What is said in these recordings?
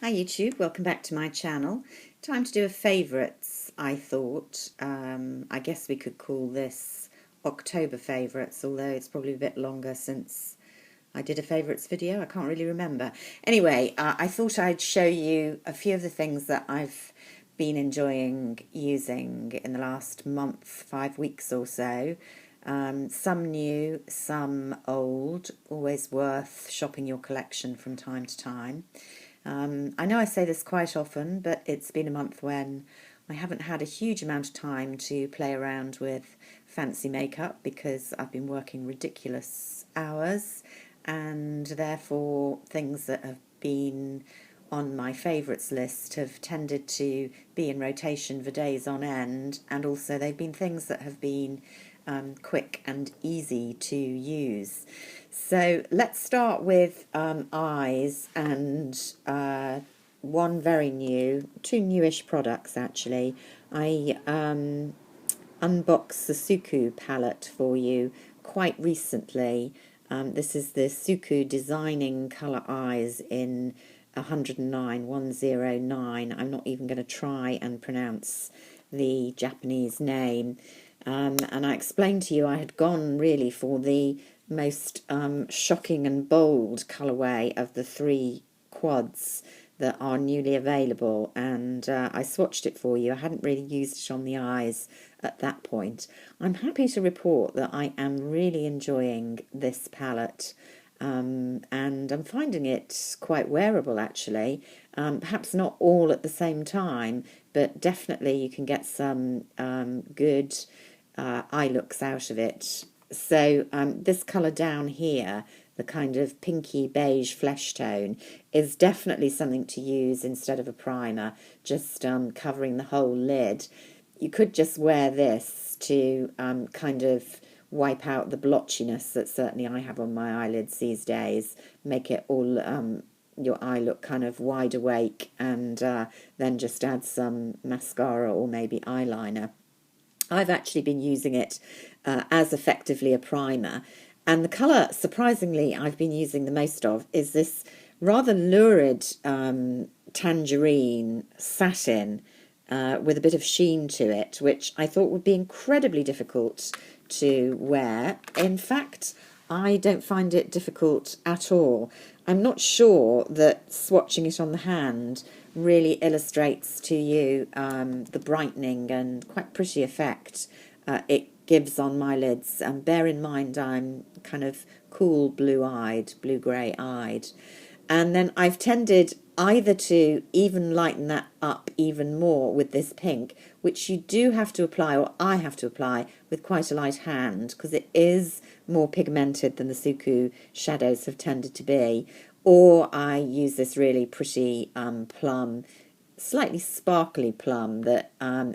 Hi YouTube, welcome back to my channel. Time to do a favourites, I thought. I guess we could call this October favourites, although it's probably a bit longer since I did a favourites video. I can't really remember. Anyway, I thought I'd show you a few of the things that I've been enjoying using in the last month, 5 weeks or so. Some new, some old, always worth shopping your collection from time to time. I know I say this quite often, but it's been a month when I haven't had a huge amount of time to play around with fancy makeup because I've been working ridiculous hours, and therefore things that have been on my favourites list have tended to be in rotation for days on end, and also they've been things that have been quick and easy to use. So let's start with eyes and one very new, two newish products actually. I unboxed the Suku palette for you quite recently. This is the Suku Designing Colour Eyes in 109. I'm not even going to try and pronounce the Japanese name. And I explained to you I had gone really for the most shocking and bold colourway of the three quads that are newly available, and I swatched it for you. I hadn't really used it on the eyes at that point. I'm happy to report that I am really enjoying this palette, and I'm finding it quite wearable actually. Perhaps not all at the same time, but definitely you can get some good eye looks out of it. So this colour down here, the kind of pinky beige flesh tone, is definitely something to use instead of a primer, just covering the whole lid. You could just wear this to kind of wipe out the blotchiness that certainly I have on my eyelids these days, make it all your eye look kind of wide awake, and then just add some mascara or maybe eyeliner. I've actually been using it as effectively a primer, and the colour, surprisingly, I've been using the most of is this rather lurid tangerine satin with a bit of sheen to it, which I thought would be incredibly difficult to wear. In fact, I don't find it difficult at all. I'm not sure that swatching it on the hand really illustrates to you the brightening and quite pretty effect it gives on my lids. And bear in mind I'm kind of cool blue-eyed, blue-grey eyed. And then I've tended either to even lighten that up even more with this pink, which you do have to apply, or I have to apply, with quite a light hand, because it is more pigmented than the Suku shadows have tended to be. Or I use this really pretty plum, slightly sparkly plum that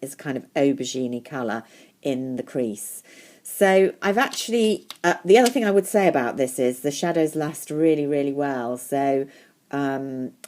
is kind of aubergine colour in the crease. So I've actually, the other thing I would say about this is the shadows last really, really well. So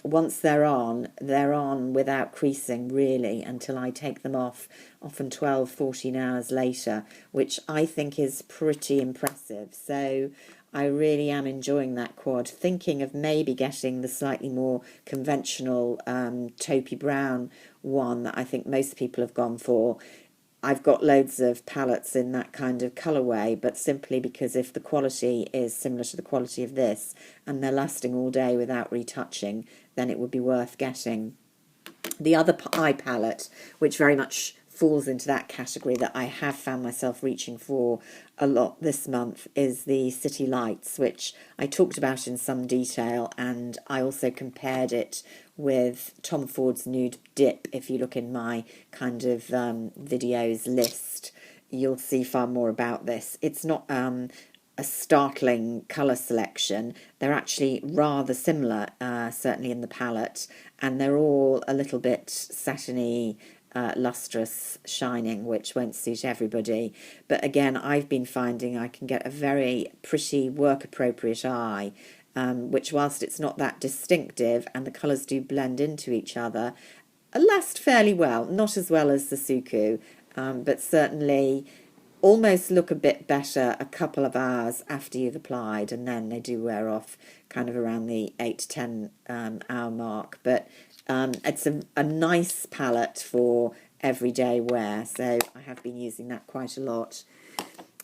once they're on without creasing really until I take them off, often 12, 14 hours later, which I think is pretty impressive. So I really am enjoying that quad, thinking of maybe getting the slightly more conventional taupey brown one that I think most people have gone for. I've got loads of palettes in that kind of colourway, but simply because if the quality is similar to the quality of this and they're lasting all day without retouching, then it would be worth getting. The other eye palette, which very much falls into that category that I have found myself reaching for a lot this month, is the City Lights, which I talked about in some detail, and I also compared it with Tom Ford's Nude Dip. If you look in my kind of videos list, you'll see far more about this. It's not a startling colour selection. They're actually rather similar, certainly in the palette, and they're all a little bit satiny, lustrous, shining, which won't suit everybody. But again, I've been finding I can get a very pretty, work-appropriate eye, which, whilst it's not that distinctive and the colours do blend into each other, last fairly well. Not as well as the Suku, but certainly almost look a bit better a couple of hours after you've applied, and then they do wear off kind of around the 8 to 10 hour mark. But it's a nice palette for everyday wear, so I have been using that quite a lot.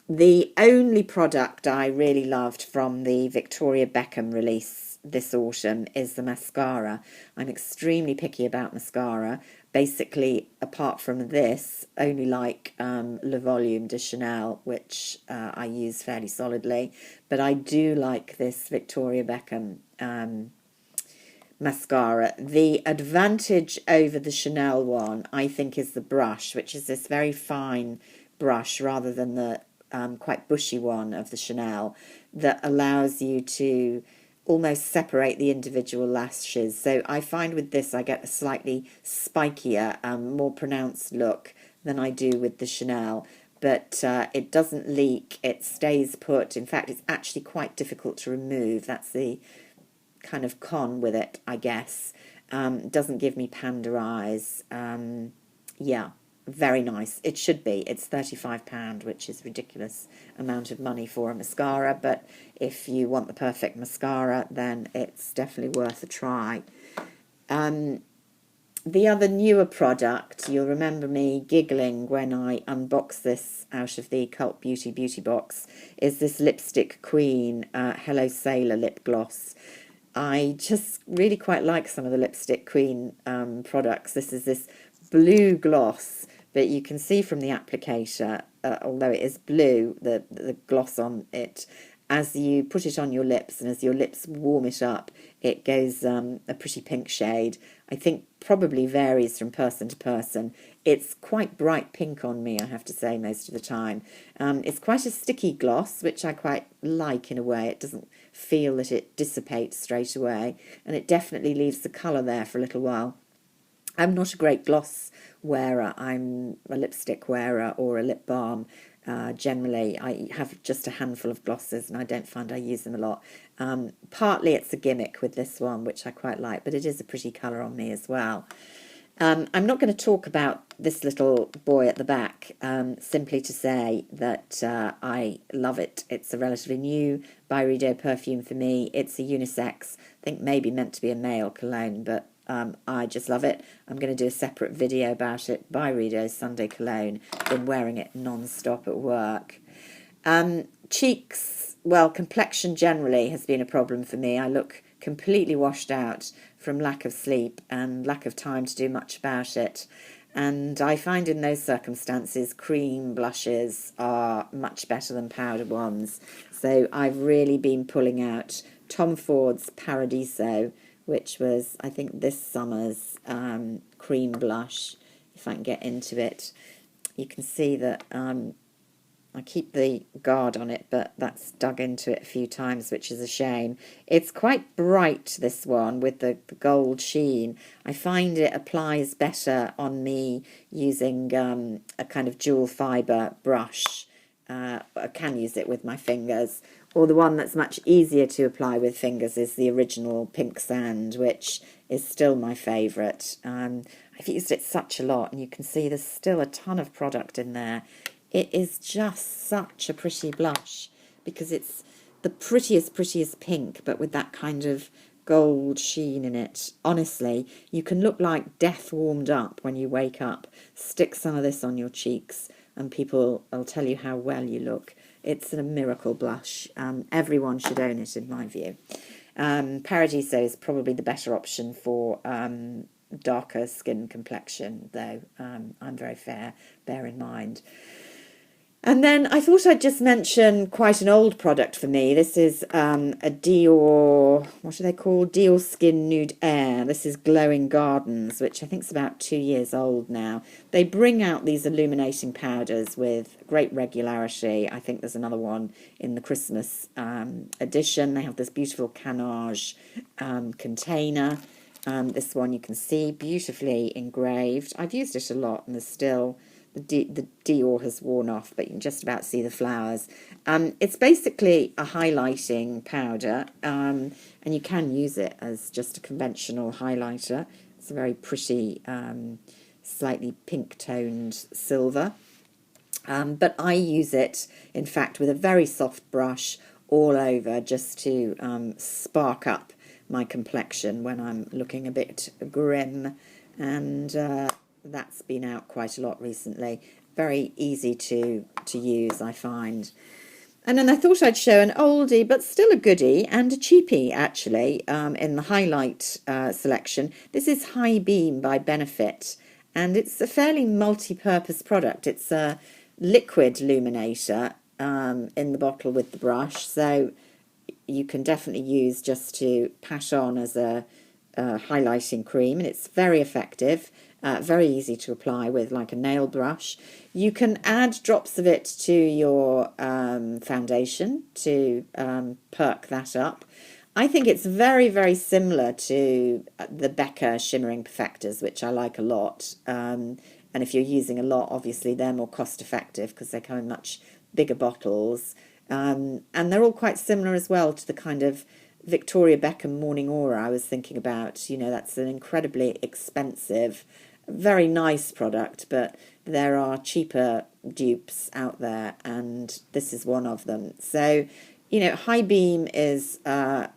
The only product I really loved from the Victoria Beckham release this autumn is the mascara. I'm extremely picky about mascara. Basically, apart from this, only like Le Volume de Chanel, which I use fairly solidly. But I do like this Victoria Beckham mascara. The advantage over the Chanel one, I think, is the brush, which is this very fine brush rather than the quite bushy one of the Chanel, that allows you to almost separate the individual lashes. So I find with this I get a slightly spikier, more pronounced look than I do with the Chanel. But it doesn't leak, it stays put. In fact, it's actually quite difficult to remove. That's the kind of con with it, I guess. Doesn't give me panda eyes. Yeah, very nice. It should be. It's £35, which is a ridiculous amount of money for a mascara, but if you want the perfect mascara, then it's definitely worth a try. The other newer product, you'll remember me giggling when I unboxed this out of the Cult Beauty box, is this Lipstick Queen Hello Sailor lip gloss. I just really quite like some of the Lipstick Queen products. This is this blue gloss, but you can see from the applicator, although it is blue, the gloss on it, as you put it on your lips and as your lips warm it up, it goes a pretty pink shade. I think probably varies from person to person. It's quite bright pink on me, I have to say, most of the time. It's quite a sticky gloss, which I quite like in a way. It doesn't feel that it dissipates straight away, and it definitely leaves the colour there for a little while. I'm not a great gloss wearer. I'm a lipstick wearer or a lip balm. Generally, I have just a handful of glosses and I don't find I use them a lot. Partly it's a gimmick with this one, which I quite like, but it is a pretty colour on me as well. I'm not going to talk about this little boy at the back, simply to say that I love it. It's a relatively new Byredo perfume for me. It's a unisex, I think maybe meant to be a male cologne, but I just love it. I'm going to do a separate video about it. Byredo Sunday Cologne. Been wearing it non-stop at work. Cheeks, well, complexion generally has been a problem for me. I look completely washed out from lack of sleep and lack of time to do much about it. And I find in those circumstances cream blushes are much better than powder ones. So I've really been pulling out Tom Ford's Paradiso, which was, I think, this summer's cream blush. If I can get into it, you can see that I keep the guard on it, but that's dug into it a few times, which is a shame. It's quite bright, this one, with the gold sheen. I find it applies better on me using a kind of dual fibre brush. I can use it with my fingers. Or the one that's much easier to apply with fingers is the original Pink Sand, which is still my favourite. I've used it such a lot, and you can see there's still a ton of product in there. It is just such a pretty blush because it's the prettiest pink, but with that kind of gold sheen in it. Honestly, you can look like death warmed up when you wake up. Stick some of this on your cheeks and people will tell you how well you look. It's a miracle blush. Everyone should own it, in my view. Paradiso is probably the better option for darker skin complexion, though I'm very fair, bear in mind. And then I thought I'd just mention quite an old product for me. This is a Dior, what are they called? Dior Skin Nude Air. This is Glowing Gardens, which I think is about 2 years old now. They bring out these illuminating powders with great regularity. I think there's another one in the Christmas edition. They have this beautiful canage container. This one you can see beautifully engraved. I've used it a lot, and there's still... The Dior has worn off, but you can just about see the flowers. It's basically a highlighting powder, and you can use it as just a conventional highlighter. It's a very pretty, slightly pink-toned silver. But I use it, in fact, with a very soft brush all over just to spark up my complexion when I'm looking a bit grim. And that's been out quite a lot recently. Very easy to use, I find. And then I thought I'd show an oldie, but still a goodie, and a cheapie, actually, in the highlight selection. This is High Beam by Benefit, and it's a fairly multi-purpose product. It's a liquid illuminator in the bottle with the brush, so you can definitely use just to pat on as a highlighting cream, and it's very effective. Very easy to apply with like a nail brush. You can add drops of it to your foundation to perk that up. I think it's very, very similar to the Becca Shimmering Perfectors, which I like a lot. And if you're using a lot, obviously they're more cost effective because they come in much bigger bottles. And they're all quite similar as well to the kind of Victoria Beckham Morning Aura I was thinking about. You know, that's an incredibly expensive, very nice product, but there are cheaper dupes out there, and this is one of them. So, you know, High Beam is a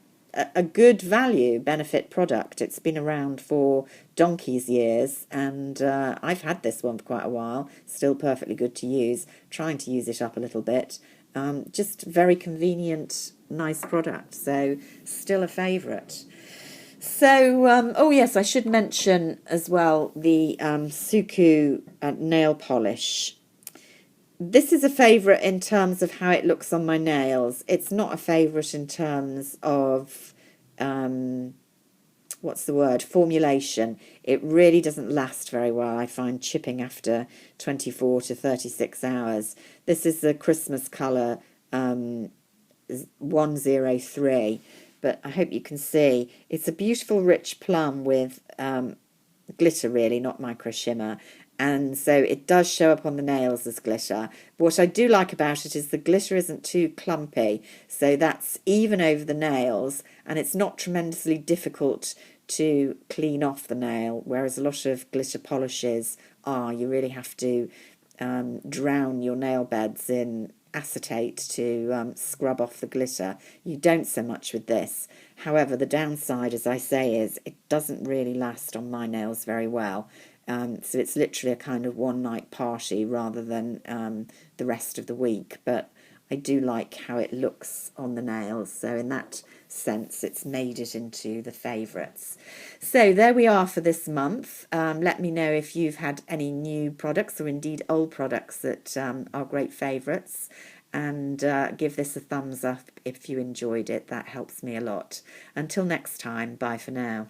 good value benefit product. It's been around for donkey's years, and I've had this one for quite a while. Still perfectly good to use. Trying to use it up a little bit. Just very convenient, nice product. So still a favourite. So, oh yes, I should mention as well the Suku nail polish. This is a favourite in terms of how it looks on my nails. It's not a favourite in terms of, what's the word, formulation. It really doesn't last very well. I find chipping after 24 to 36 hours. This is the Christmas colour 103. But I hope you can see it's a beautiful rich plum with glitter, really, not micro shimmer, and so it does show up on the nails as glitter. But what I do like about it is the glitter isn't too clumpy, so that's even over the nails, and it's not tremendously difficult to clean off the nail, whereas a lot of glitter polishes are. You really have to drown your nail beds in acetate to scrub off the glitter. You don't so much with this. However, the downside, as I say, is it doesn't really last on my nails very well. So it's literally a kind of one-night party rather than the rest of the week. But I do like how it looks on the nails. So in that sense, it's made it into the favourites. So there we are for this month. Let me know if you've had any new products or indeed old products that are great favourites. And give this a thumbs up if you enjoyed it. That helps me a lot. Until next time, bye for now.